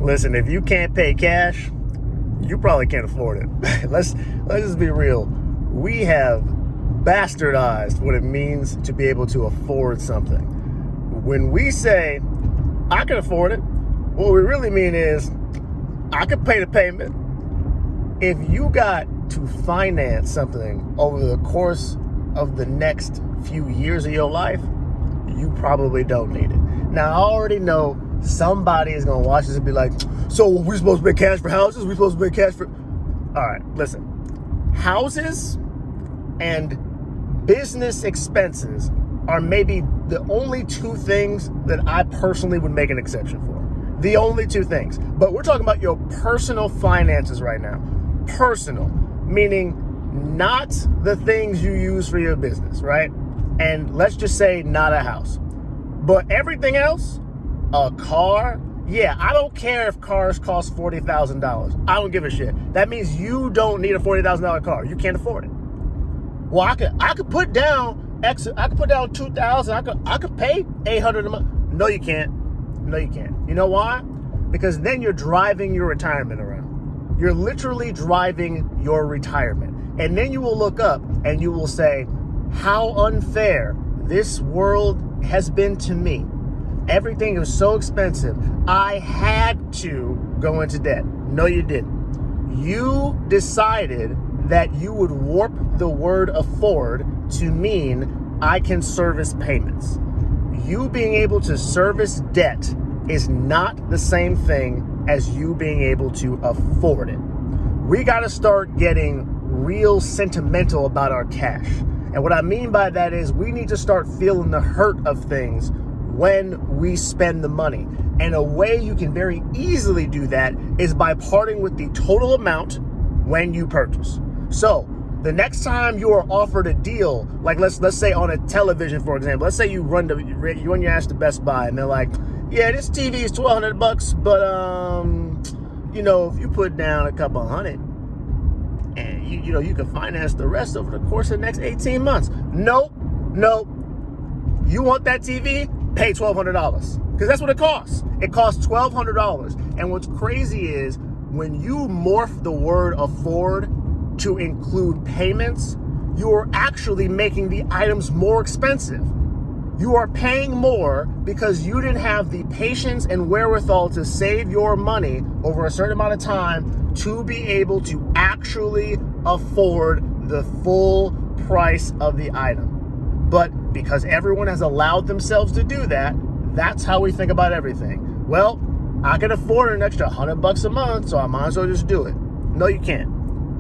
Listen, if you can't pay cash, you probably can't afford it. Let's just be real. We have bastardized what it means to be able to afford something. When we say, I can afford it, what we really mean is, I could pay the payment. If you got to finance something over the course of the next few years of your life, you probably don't need it. Now, I already know somebody is going to watch this and be like, so we're supposed to pay cash for houses? We're supposed to pay cash for... All right, listen. Houses and business expenses are maybe the only two things that I personally would make an exception for. The only two things. But we're talking about your personal finances right now. Personal, meaning not the things you use for your business, right? And let's just say not a house. But everything else, a car, yeah, I don't care if cars cost $40,000. I don't give a shit. That means you don't need a $40,000 car. You can't afford it. Well, I could put down I could put down $2,000. I could pay $800 a month. No, you can't. No, you can't. You know why? Because then you're driving your retirement around. You're literally driving your retirement. And then you will look up and you will say, how unfair this world has been to me. Everything is so expensive. I had to go into debt. No, you didn't. You decided that you would warp the word afford to mean I can service payments. You being able to service debt is not the same thing as you being able to afford it. We got to start getting real sentimental about our cash. And what I mean by that is we need to start feeling the hurt of things when we spend the money. And a way you can very easily do that is by parting with the total amount when you purchase. So the next time you are offered a deal, like let's say on a television, for example, let's say you run your ass to Best Buy and they're like, yeah, this TV is $1,200, but if you put down a couple hundred and you can finance the rest over the course of the next 18 months. Nope. You want that TV? Pay $1,200 because that's what it costs. It costs $1,200. And what's crazy is when you morph the word afford to include payments, you are actually making the items more expensive. You are paying more because you didn't have the patience and wherewithal to save your money over a certain amount of time to be able to actually afford the full price of the item. But because everyone has allowed themselves to do that, that's how we think about everything. Well, I can afford an extra $100 a month, so I might as well just do it. No, you can't.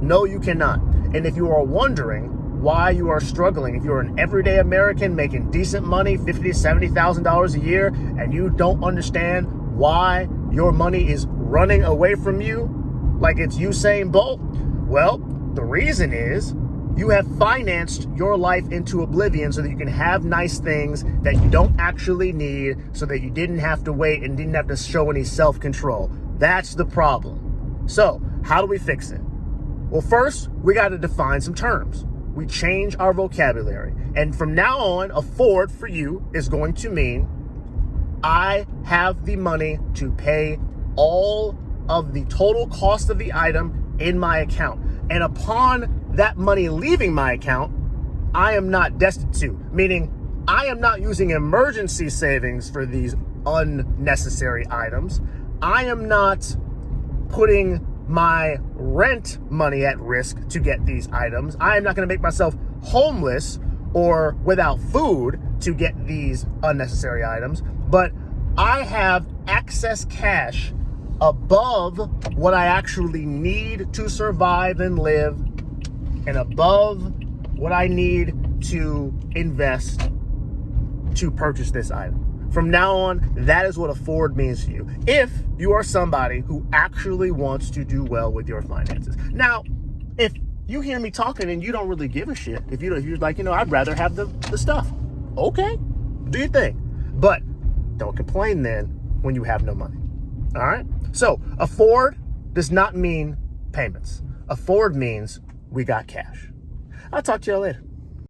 No, you cannot. And if you are wondering why you are struggling, if you're an everyday American making decent money, $50,000 to $70,000 a year, and you don't understand why your money is running away from you like it's Usain Bolt, well, the reason is you have financed your life into oblivion so that you can have nice things that you don't actually need, so that you didn't have to wait and didn't have to show any self-control. That's the problem. So, how do we fix it? Well, first, we got to define some terms. We change our vocabulary. And from now on, afford for you is going to mean I have the money to pay all of the total cost of the item in my account. And upon that money leaving my account, I am not destitute, meaning I am not using emergency savings for these unnecessary items. I am not putting my rent money at risk to get these items. I am not going to make myself homeless or without food to get these unnecessary items, but I have excess cash above what I actually need to survive and live, and above what I need to invest to purchase this item. From now on, that is what afford means to you, if you are somebody who actually wants to do well with your finances. Now, if you hear me talking and you don't really give a shit, if you're like, I'd rather have the stuff, okay, do your thing. But don't complain then when you have no money. All right? So afford does not mean payments. Afford means we got cash. I'll talk to you later.